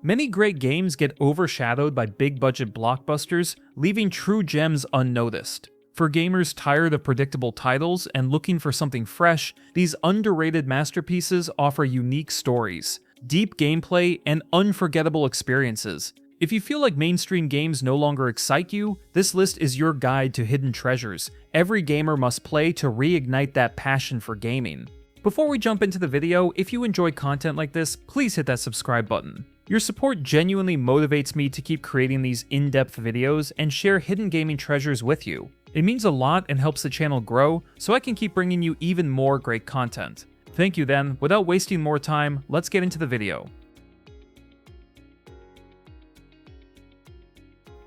Many great games get overshadowed by big-budget blockbusters, leaving true gems unnoticed. For gamers tired of predictable titles and looking for something fresh, these underrated masterpieces offer unique stories, deep gameplay, and unforgettable experiences. If you feel like mainstream games no longer excite you, this list is your guide to hidden treasures every gamer must play to reignite that passion for gaming. Before we jump into the video, if you enjoy content like this, please hit that subscribe button. Your support genuinely motivates me to keep creating these in-depth videos and share hidden gaming treasures with you. It means a lot and helps the channel grow, so I can keep bringing you even more great content. Thank you then. Without wasting more time, let's get into the video.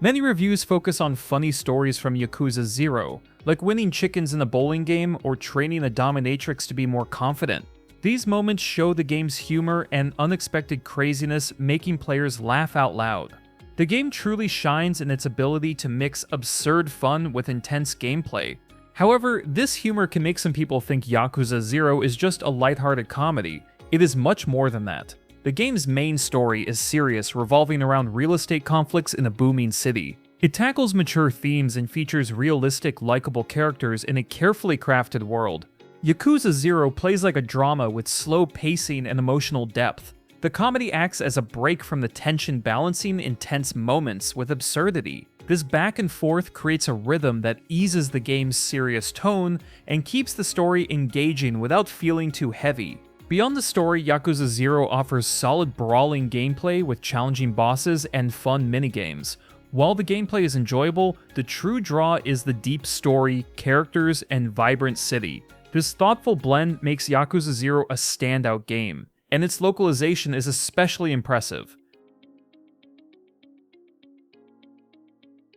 Many reviews focus on funny stories from Yakuza 0, like winning chickens in a bowling game or training a dominatrix to be more confident. These moments show the game's humor and unexpected craziness, making players laugh out loud. The game truly shines in its ability to mix absurd fun with intense gameplay. However, this humor can make some people think Yakuza 0 is just a lighthearted comedy. It is much more than that. The game's main story is serious, revolving around real estate conflicts in a booming city. It tackles mature themes and features realistic, likable characters in a carefully crafted world. Yakuza 0 plays like a drama with slow pacing and emotional depth. The comedy acts as a break from the tension-balancing intense moments with absurdity. This back and forth creates a rhythm that eases the game's serious tone and keeps the story engaging without feeling too heavy. Beyond the story, Yakuza 0 offers solid brawling gameplay with challenging bosses and fun minigames. While the gameplay is enjoyable, the true draw is the deep story, characters, and vibrant city. This thoughtful blend makes Yakuza 0 a standout game, and its localization is especially impressive.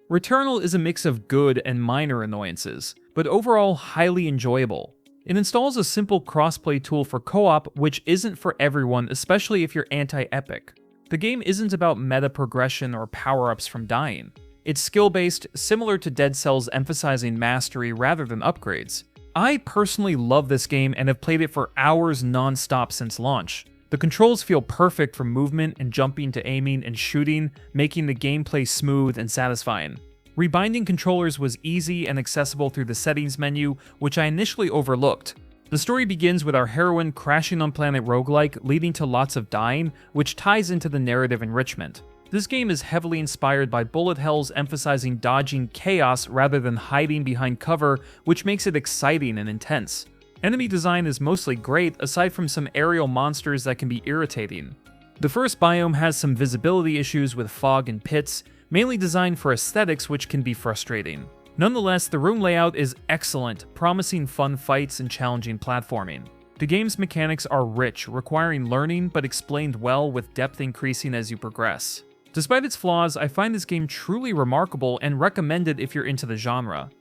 Returnal is a mix of good and minor annoyances, but overall highly enjoyable. It installs a simple crossplay tool for co-op, which isn't for everyone, especially if you're anti-epic. The game isn't about meta progression or power-ups from dying. It's skill-based, similar to Dead Cells emphasizing mastery rather than upgrades. I personally love this game and have played it for hours non-stop since launch. The controls feel perfect from movement and jumping to aiming and shooting, making the gameplay smooth and satisfying. Rebinding controllers was easy and accessible through the settings menu, which I initially overlooked. The story begins with our heroine crashing on planet roguelike, leading to lots of dying, which ties into the narrative enrichment. This game is heavily inspired by bullet hells emphasizing dodging chaos rather than hiding behind cover, which makes it exciting and intense. Enemy design is mostly great, aside from some aerial monsters that can be irritating. The first biome has some visibility issues with fog and pits, mainly designed for aesthetics, which can be frustrating. Nonetheless, the room layout is excellent, promising fun fights and challenging platforming. The game's mechanics are rich, requiring learning but explained well with depth increasing as you progress. Despite its flaws, I find this game truly remarkable and recommend it if you're into the genre.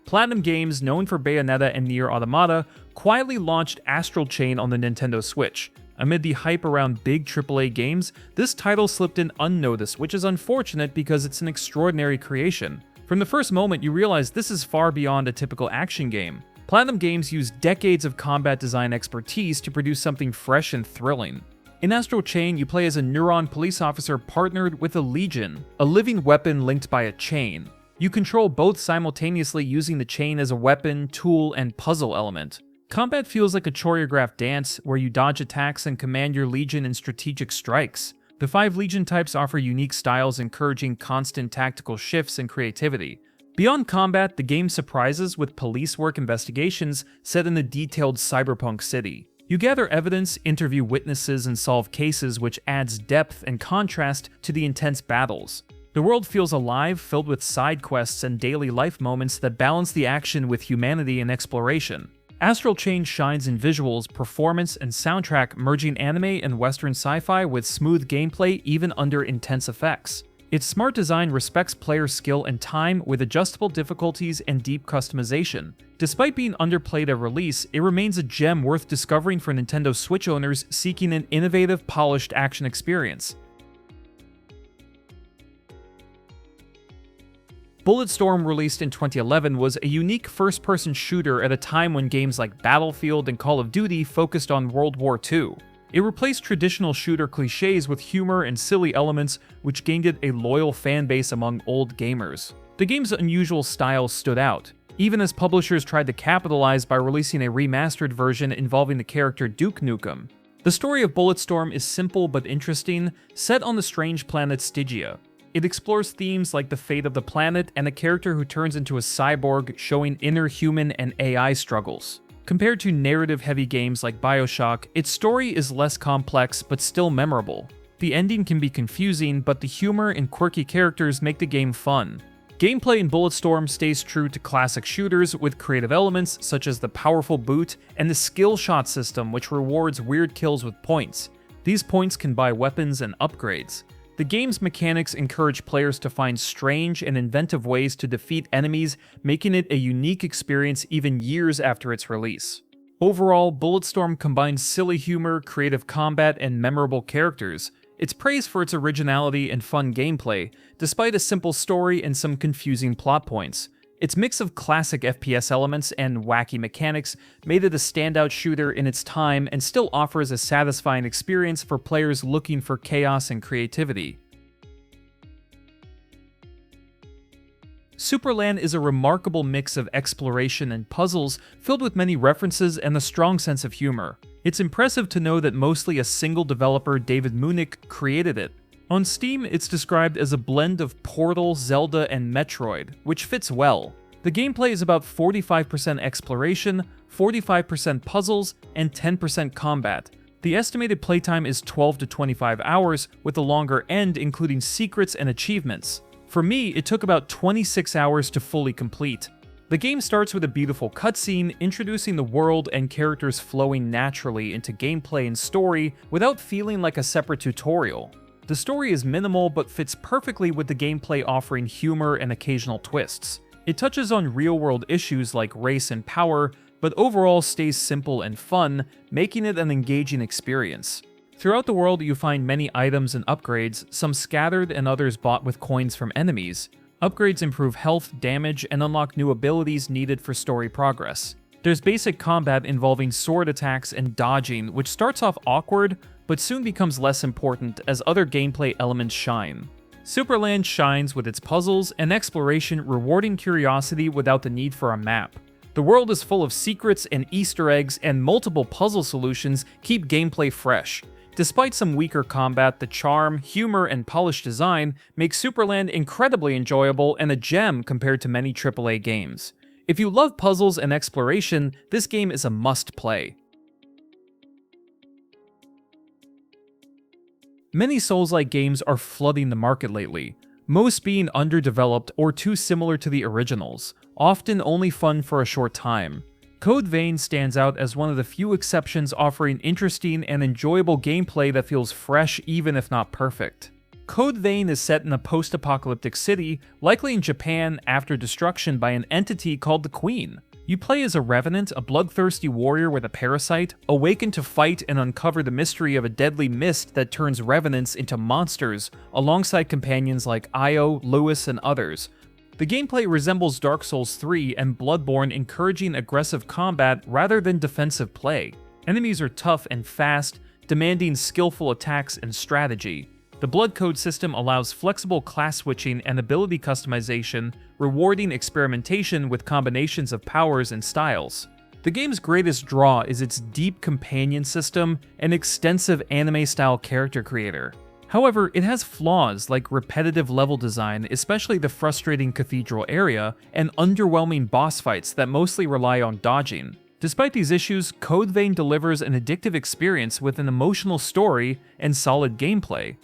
Platinum Games, known for Bayonetta and Nier Automata, quietly launched Astral Chain on the Nintendo Switch. Amid the hype around big AAA games, this title slipped in unnoticed, which is unfortunate because it's an extraordinary creation. From the first moment, you realize this is far beyond a typical action game. Platinum Games used decades of combat design expertise to produce something fresh and thrilling. In Astral Chain, you play as a Neuron police officer partnered with a Legion, a living weapon linked by a chain. You control both simultaneously, using the chain as a weapon, tool, and puzzle element. Combat feels like a choreographed dance, where you dodge attacks and command your Legion in strategic strikes. The 5 Legion types offer unique styles, encouraging constant tactical shifts and creativity. Beyond combat, the game surprises with police work investigations set in a detailed cyberpunk city. You gather evidence, interview witnesses, and solve cases, which adds depth and contrast to the intense battles. The world feels alive, filled with side quests and daily life moments that balance the action with humanity and exploration. Astral Chain shines in visuals, performance, and soundtrack, merging anime and Western sci-fi with smooth gameplay even under intense effects. Its smart design respects player skill and time with adjustable difficulties and deep customization. Despite being underplayed at release, it remains a gem worth discovering for Nintendo Switch owners seeking an innovative, polished action experience. Bulletstorm, released in 2011, was a unique first-person shooter at a time when games like Battlefield and Call of Duty focused on World War II. It replaced traditional shooter cliches with humor and silly elements, which gained it a loyal fanbase among old gamers. The game's unusual style stood out, even as publishers tried to capitalize by releasing a remastered version involving the character Duke Nukem. The story of Bulletstorm is simple but interesting, set on the strange planet Stygia. It explores themes like the fate of the planet and a character who turns into a cyborg, showing inner human and AI struggles. Compared to narrative-heavy games like BioShock, its story is less complex but still memorable. The ending can be confusing, but the humor and quirky characters make the game fun. Gameplay in Bulletstorm stays true to classic shooters, with creative elements such as the powerful boot and the skill shot system, which rewards weird kills with points. These points can buy weapons and upgrades. The game's mechanics encourage players to find strange and inventive ways to defeat enemies, making it a unique experience even years after its release. Overall, Bulletstorm combines silly humor, creative combat, and memorable characters. It's praised for its originality and fun gameplay, despite a simple story and some confusing plot points. Its mix of classic FPS elements and wacky mechanics made it a standout shooter in its time and still offers a satisfying experience for players looking for chaos and creativity. Supraland is a remarkable mix of exploration and puzzles filled with many references and a strong sense of humor. It's impressive to know that mostly a single developer, David Munich, created it. On Steam, it's described as a blend of Portal, Zelda, and Metroid, which fits well. The gameplay is about 45% exploration, 45% puzzles, and 10% combat. The estimated playtime is 12 to 25 hours, with a longer end including secrets and achievements. For me, it took about 26 hours to fully complete. The game starts with a beautiful cutscene, introducing the world and characters flowing naturally into gameplay and story without feeling like a separate tutorial. The story is minimal but fits perfectly with the gameplay, offering humor and occasional twists. It touches on real-world issues like race and power, but overall stays simple and fun, making it an engaging experience. Throughout the world, you find many items and upgrades, some scattered and others bought with coins from enemies. Upgrades improve health, damage, and unlock new abilities needed for story progress. There's basic combat involving sword attacks and dodging, which starts off awkward, but soon becomes less important as other gameplay elements shine. Supraland shines with its puzzles and exploration, rewarding curiosity without the need for a map. The world is full of secrets and Easter eggs, and multiple puzzle solutions keep gameplay fresh. Despite some weaker combat, the charm, humor, and polished design make Supraland incredibly enjoyable and a gem compared to many AAA games. If you love puzzles and exploration, this game is a must-play. Many Souls-like games are flooding the market lately, most being underdeveloped or too similar to the originals, often only fun for a short time. Code Vein stands out as one of the few exceptions, offering interesting and enjoyable gameplay that feels fresh even if not perfect. Code Vein is set in a post-apocalyptic city, likely in Japan, after destruction by an entity called the Queen. You play as a revenant, a bloodthirsty warrior with a parasite, awakened to fight and uncover the mystery of a deadly mist that turns revenants into monsters, alongside companions like Io, Lewis, and others. The gameplay resembles Dark Souls 3 and Bloodborne, encouraging aggressive combat rather than defensive play. Enemies are tough and fast, demanding skillful attacks and strategy. The blood code system allows flexible class switching and ability customization, rewarding experimentation with combinations of powers and styles. The game's greatest draw is its deep companion system and extensive anime-style character creator. However, it has flaws like repetitive level design, especially the frustrating cathedral area, and underwhelming boss fights that mostly rely on dodging. Despite these issues, Code Vein delivers an addictive experience with an emotional story and solid gameplay.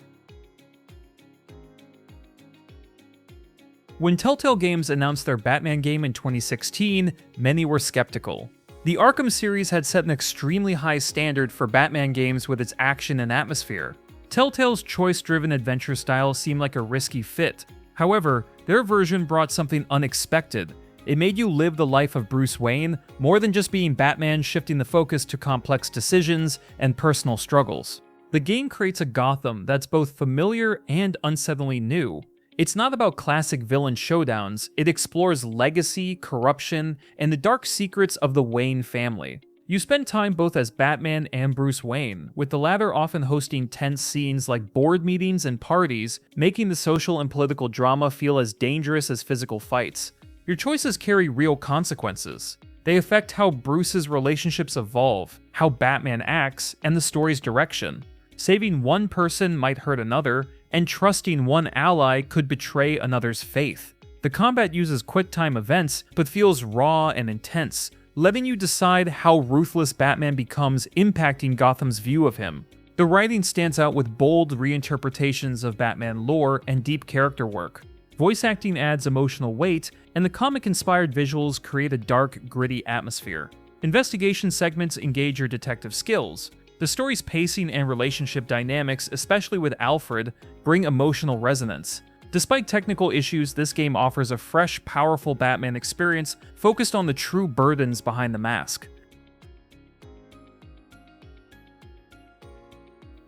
When Telltale Games announced their Batman game in 2016, many were skeptical. The Arkham series had set an extremely high standard for Batman games with its action and atmosphere. Telltale's choice-driven adventure style seemed like a risky fit. However, their version brought something unexpected. It made you live the life of Bruce Wayne, more than just being Batman, shifting the focus to complex decisions and personal struggles. The game creates a Gotham that's both familiar and unsettlingly new. It's not about classic villain showdowns, it explores legacy, corruption, and the dark secrets of the Wayne family. You spend time both as Batman and Bruce Wayne, with the latter often hosting tense scenes like board meetings and parties, making the social and political drama feel as dangerous as physical fights. Your choices carry real consequences. They affect how Bruce's relationships evolve, how Batman acts, and the story's direction. Saving one person might hurt another, and trusting one ally could betray another's faith. The combat uses quick-time events, but feels raw and intense, letting you decide how ruthless Batman becomes, impacting Gotham's view of him. The writing stands out with bold reinterpretations of Batman lore and deep character work. Voice acting adds emotional weight, and the comic-inspired visuals create a dark, gritty atmosphere. Investigation segments engage your detective skills. The story's pacing and relationship dynamics, especially with Alfred, bring emotional resonance. Despite technical issues, this game offers a fresh, powerful Batman experience focused on the true burdens behind the mask.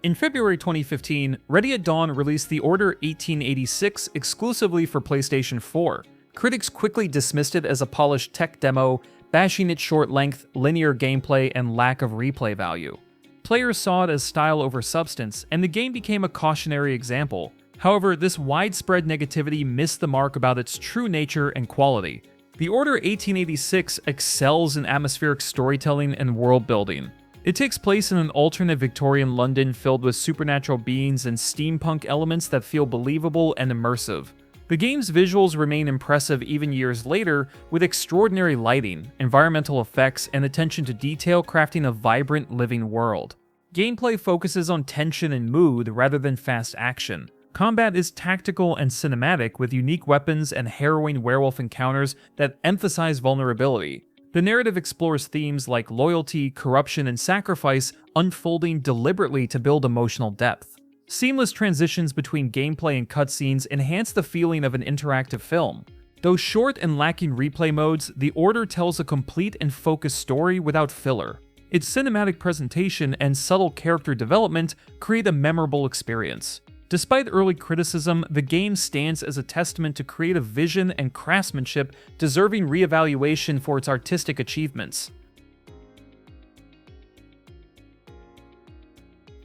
In February 2015, Ready at Dawn released The Order 1886 exclusively for PlayStation 4. Critics quickly dismissed it as a polished tech demo, bashing its short length, linear gameplay, and lack of replay value. Players saw it as style over substance, and the game became a cautionary example. However, this widespread negativity missed the mark about its true nature and quality. The Order 1886 excels in atmospheric storytelling and world building. It takes place in an alternate Victorian London filled with supernatural beings and steampunk elements that feel believable and immersive. The game's visuals remain impressive even years later, with extraordinary lighting, environmental effects, and attention to detail crafting a vibrant, living world. Gameplay focuses on tension and mood rather than fast action. Combat is tactical and cinematic, with unique weapons and harrowing werewolf encounters that emphasize vulnerability. The narrative explores themes like loyalty, corruption, and sacrifice, unfolding deliberately to build emotional depth. Seamless transitions between gameplay and cutscenes enhance the feeling of an interactive film. Though short and lacking replay modes, The Order tells a complete and focused story without filler. Its cinematic presentation and subtle character development create a memorable experience. Despite early criticism, the game stands as a testament to creative vision and craftsmanship, deserving re-evaluation for its artistic achievements.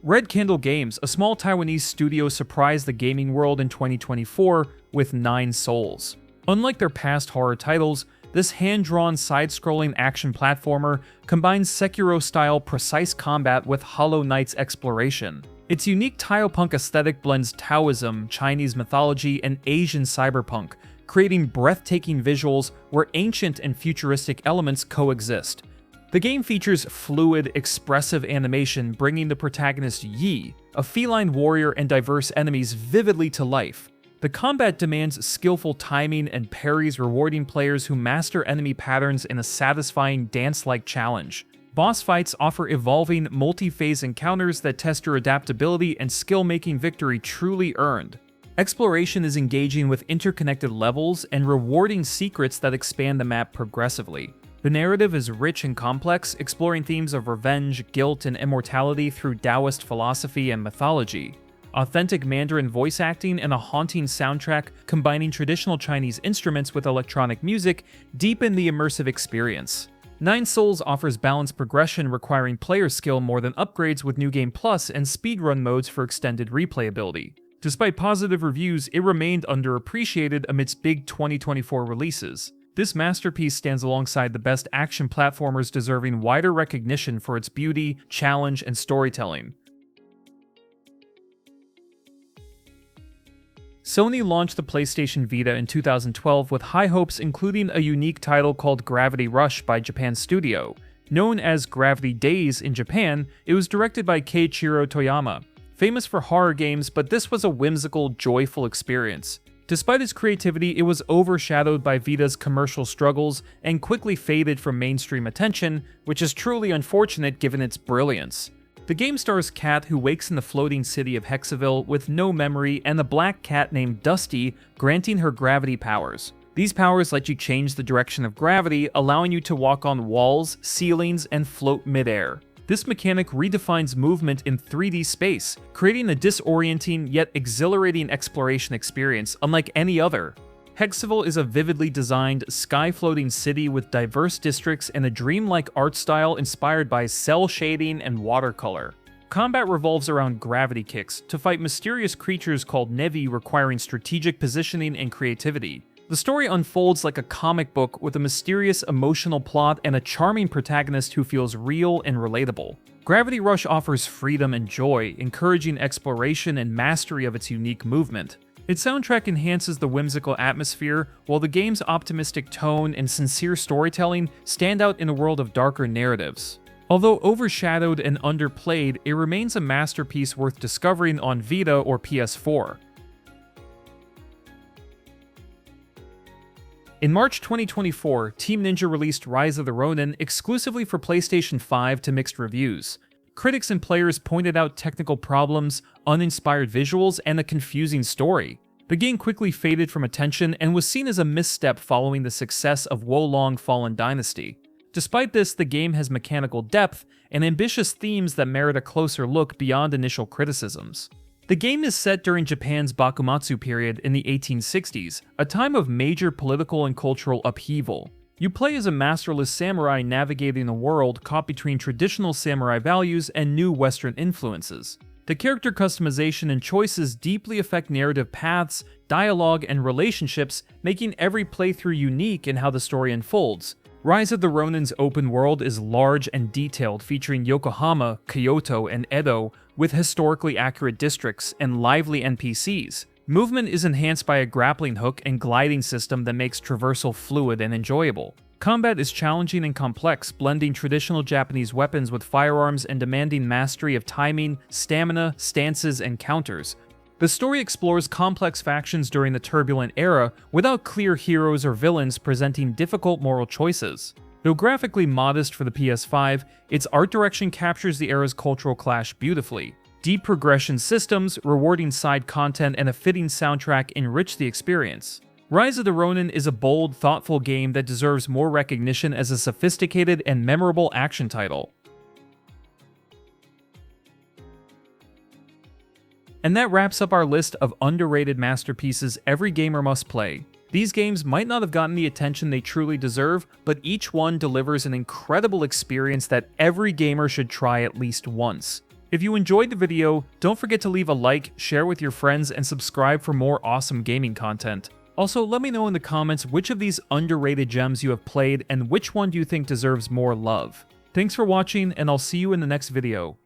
Red Candle Games, a small Taiwanese studio, surprised the gaming world in 2024 with 9 Souls. Unlike their past horror titles, this hand-drawn side-scrolling action platformer combines Sekiro-style precise combat with Hollow Knight's exploration. Its unique Taopunk aesthetic blends Taoism, Chinese mythology, and Asian cyberpunk, creating breathtaking visuals where ancient and futuristic elements coexist. The game features fluid, expressive animation, bringing the protagonist Yi, a feline warrior, and diverse enemies vividly to life. The combat demands skillful timing and parries, rewarding players who master enemy patterns in a satisfying dance-like challenge. Boss fights offer evolving, multi-phase encounters that test your adaptability and skill, making victory truly earned. Exploration is engaging with interconnected levels and rewarding secrets that expand the map progressively. The narrative is rich and complex, exploring themes of revenge, guilt, and immortality through Taoist philosophy and mythology. Authentic Mandarin voice acting and a haunting soundtrack combining traditional Chinese instruments with electronic music deepen the immersive experience. 9 Souls offers balanced progression requiring player skill more than upgrades, with New Game Plus and speedrun modes for extended replayability. Despite positive reviews, it remained underappreciated amidst big 2024 releases. This masterpiece stands alongside the best action platformers, deserving wider recognition for its beauty, challenge, and storytelling. Sony launched the PlayStation Vita in 2012 with high hopes, including a unique title called Gravity Rush by Japan Studio. Known as Gravity Days in Japan, it was directed by Keiichiro Toyama, famous for horror games, but this was a whimsical, joyful experience. Despite its creativity, it was overshadowed by Vita's commercial struggles and quickly faded from mainstream attention, which is truly unfortunate given its brilliance. The game stars Kat, who wakes in the floating city of Hexaville with no memory, and a black cat named Dusty, granting her gravity powers. These powers let you change the direction of gravity, allowing you to walk on walls, ceilings, and float midair. This mechanic redefines movement in 3D space, creating a disorienting yet exhilarating exploration experience unlike any other. Hexaville is a vividly designed, sky-floating city with diverse districts and a dreamlike art style inspired by cell shading and watercolor. Combat revolves around gravity kicks to fight mysterious creatures called Nevi, requiring strategic positioning and creativity. The story unfolds like a comic book with a mysterious, emotional plot and a charming protagonist who feels real and relatable. Gravity Rush offers freedom and joy, encouraging exploration and mastery of its unique movement. Its soundtrack enhances the whimsical atmosphere, while the game's optimistic tone and sincere storytelling stand out in a world of darker narratives. Although overshadowed and underplayed, it remains a masterpiece worth discovering on Vita or PS4. In March 2024, Team Ninja released Rise of the Ronin exclusively for PlayStation 5 to mixed reviews. Critics and players pointed out technical problems, uninspired visuals, and a confusing story. The game quickly faded from attention and was seen as a misstep following the success of Wolong Fallen Dynasty. Despite this, the game has mechanical depth and ambitious themes that merit a closer look beyond initial criticisms. The game is set during Japan's Bakumatsu period in the 1860s, a time of major political and cultural upheaval. You play as a masterless samurai navigating a world caught between traditional samurai values and new Western influences. The character customization and choices deeply affect narrative paths, dialogue, and relationships, making every playthrough unique in how the story unfolds. Rise of the Ronin's open world is large and detailed, featuring Yokohama, Kyoto, and Edo, with historically accurate districts and lively NPCs. Movement is enhanced by a grappling hook and gliding system that makes traversal fluid and enjoyable. Combat is challenging and complex, blending traditional Japanese weapons with firearms and demanding mastery of timing, stamina, stances, and counters. The story explores complex factions during the turbulent era without clear heroes or villains presenting difficult moral choices. Though graphically modest for the PS5, its art direction captures the era's cultural clash beautifully. Deep progression systems, rewarding side content, and a fitting soundtrack enrich the experience. Rise of the Ronin is a bold, thoughtful game that deserves more recognition as a sophisticated and memorable action title. And that wraps up our list of underrated masterpieces every gamer must play. These games might not have gotten the attention they truly deserve, but each one delivers an incredible experience that every gamer should try at least once. If you enjoyed the video, don't forget to leave a like, share with your friends, and subscribe for more awesome gaming content. Also, let me know in the comments which of these underrated gems you have played and which one do you think deserves more love. Thanks for watching, and I'll see you in the next video.